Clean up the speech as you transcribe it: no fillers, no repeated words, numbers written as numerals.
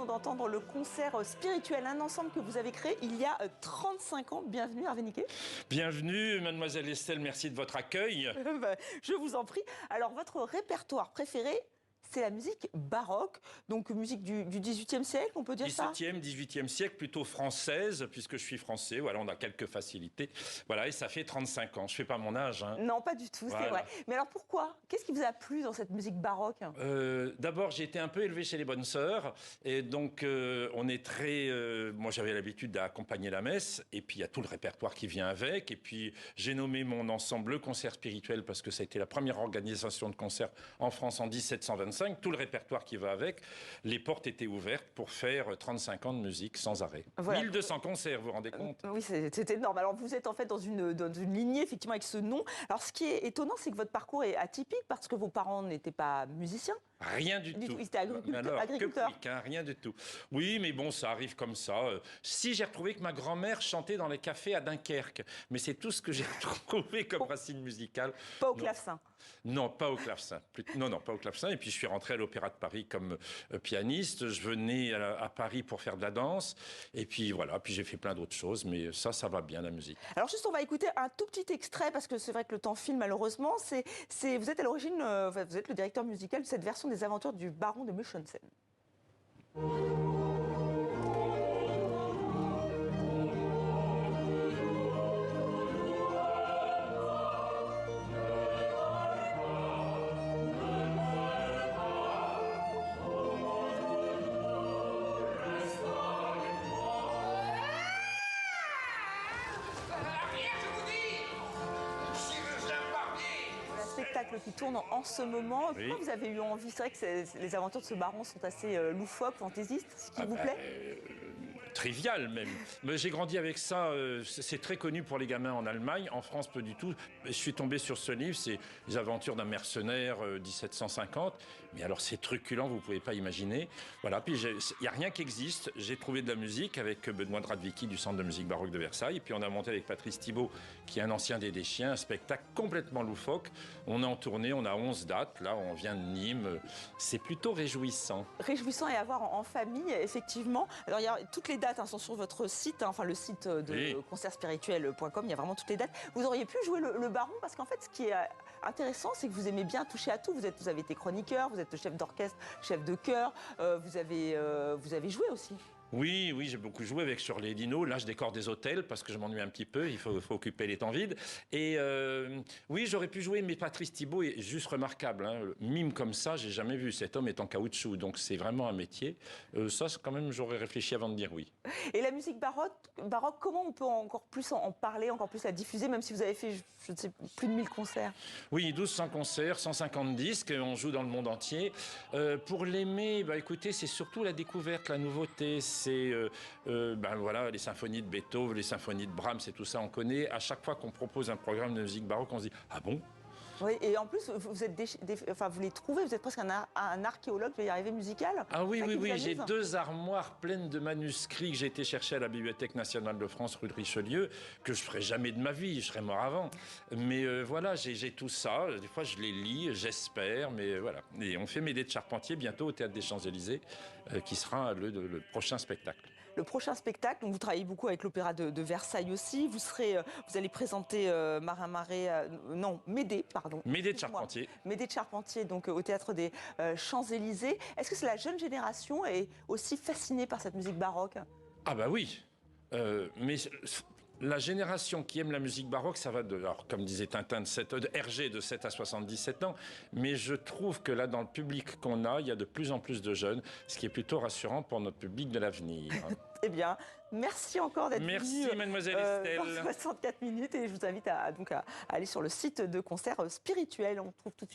venons d'entendre le concert spirituel, un ensemble que vous avez créé il y a 35 ans. Bienvenue Hervé Niquet. Bienvenue mademoiselle Estelle, merci de votre accueil. Je vous en prie. Alors votre répertoire préféré, c'est la musique baroque, donc musique du XVIIIe siècle, on peut dire ça? 17e, 18e siècle, plutôt française, puisque je suis français. Voilà, on a quelques facilités. Voilà, et ça fait 35 ans. Je ne fais pas mon âge. Hein. Non, pas du tout, voilà. C'est vrai. Mais alors pourquoi? Qu'est-ce qui vous a plu dans cette musique baroque? D'abord, j'ai été un peu élevé chez les bonnes sœurs. Et donc, on est très... moi, j'avais l'habitude d'accompagner la messe. Et puis, il y a tout le répertoire qui vient avec. Et puis, j'ai nommé mon ensemble le concert spirituel parce que ça a été la première organisation de concert en France en 1725. Tout le répertoire qui va avec, les portes étaient ouvertes pour faire 35 ans de musique sans arrêt. Voilà. 1200 concerts, vous vous rendez compte? Oui, c'est énorme. Alors vous êtes en fait dans une lignée effectivement avec ce nom. Alors ce qui est étonnant, c'est que votre parcours est atypique parce que vos parents n'étaient pas musiciens. Rien du tout. Ils étaient agriculteurs. Que hein, rien du tout. Oui, mais bon, ça arrive comme ça. Si j'ai retrouvé que ma grand-mère chantait dans les cafés à Dunkerque, mais c'est tout ce que j'ai retrouvé comme racine musicale. Pas au clavecin. Non, pas au clavecin. Non, pas au clavecin. Et puis je suis rentré à l'Opéra de Paris comme pianiste. Je venais à Paris pour faire de la danse. Et puis voilà, puis j'ai fait plein d'autres choses. Mais ça va bien, la musique. Alors juste, on va écouter un tout petit extrait parce que c'est vrai que le temps file malheureusement. Vous êtes à l'origine, vous êtes le directeur musical de cette version des aventures du baron de Munchausen. Spectacle qui tourne en ce moment. Oui. Pourquoi vous avez eu envie? C'est vrai que les aventures de ce baron sont assez loufoques, fantaisistes, ce qui vous plaît? Trivial même. Mais j'ai grandi avec ça, c'est très connu pour les gamins en Allemagne, en France peu du tout. Je suis tombé sur ce livre, c'est les aventures d'un mercenaire 1750. Mais alors c'est truculent, vous ne pouvez pas imaginer. Voilà, puis il n'y a rien qui existe. J'ai trouvé de la musique avec Benoît Dradvicki du Centre de musique baroque de Versailles. Et puis on a monté avec Patrice Thibault, qui est un ancien des Chiens, un spectacle complètement loufoque. On est en tournée, on a 11 dates. Là, on vient de Nîmes. C'est plutôt réjouissant. Réjouissant et à voir en famille, effectivement. Alors il y a toutes les dates sont sur votre site, enfin le site de concertspirituel.com, il y a vraiment toutes les dates. Vous auriez pu jouer le baron parce qu'en fait, ce qui est intéressant, c'est que vous aimez bien toucher à tout. Vous avez été chroniqueur, vous êtes chef d'orchestre, chef de chœur, vous avez joué aussi. Oui, j'ai beaucoup joué avec sur les dinos. Là, je décore des hôtels parce que je m'ennuie un petit peu. Il faut occuper les temps vides. Et oui, j'aurais pu jouer, mais Patrice Thibault est juste remarquable. Hein. Mime comme ça, j'ai jamais vu. Cet homme est en caoutchouc, donc c'est vraiment un métier. Ça, quand même, j'aurais réfléchi avant de dire oui. Et la musique baroque, comment on peut encore plus en parler, encore plus la diffuser, même si vous avez fait, je ne sais, plus de 1000 concerts? Oui, 1200 concerts, 150 disques. On joue dans le monde entier. Pour l'aimer, écoutez, c'est surtout la découverte, la nouveauté. C'est voilà, les symphonies de Beethoven, les symphonies de Brahms et tout ça, on connaît. À chaque fois qu'on propose un programme de musique baroque, on se dit « Ah bon ?» Oui, et en plus, vous les trouvez, vous êtes presque un archéologue, je vais y arriver, musical. Ah oui, j'ai 2 armoires pleines de manuscrits que j'ai été chercher à la Bibliothèque nationale de France, rue de Richelieu, que je ne ferai jamais de ma vie, je serais mort avant. Mais voilà, j'ai tout ça, des fois je les lis, j'espère, mais voilà. Et on fait Médée de Charpentier bientôt au Théâtre des Champs-Élysées, qui sera le prochain spectacle. Le prochain spectacle, donc vous travaillez beaucoup avec l'Opéra de Versailles aussi, vous allez présenter Médée, pardon. Médée de Charpentier. Médée de Charpentier, donc au Théâtre des Champs-Élysées. Est-ce que la jeune génération est aussi fascinée par cette musique baroque? Ah bah oui, mais la génération qui aime la musique baroque, ça va alors, comme disait Tintin, de Hergé de 7 à 77 ans. Mais je trouve que là, dans le public qu'on a, il y a de plus en plus de jeunes, ce qui est plutôt rassurant pour notre public de l'avenir. Eh bien, merci encore d'être venu. Merci, mademoiselle Estelle. Dans 64 minutes. Et je vous invite à aller sur le site de Concert Spirituel. On trouve tout de suite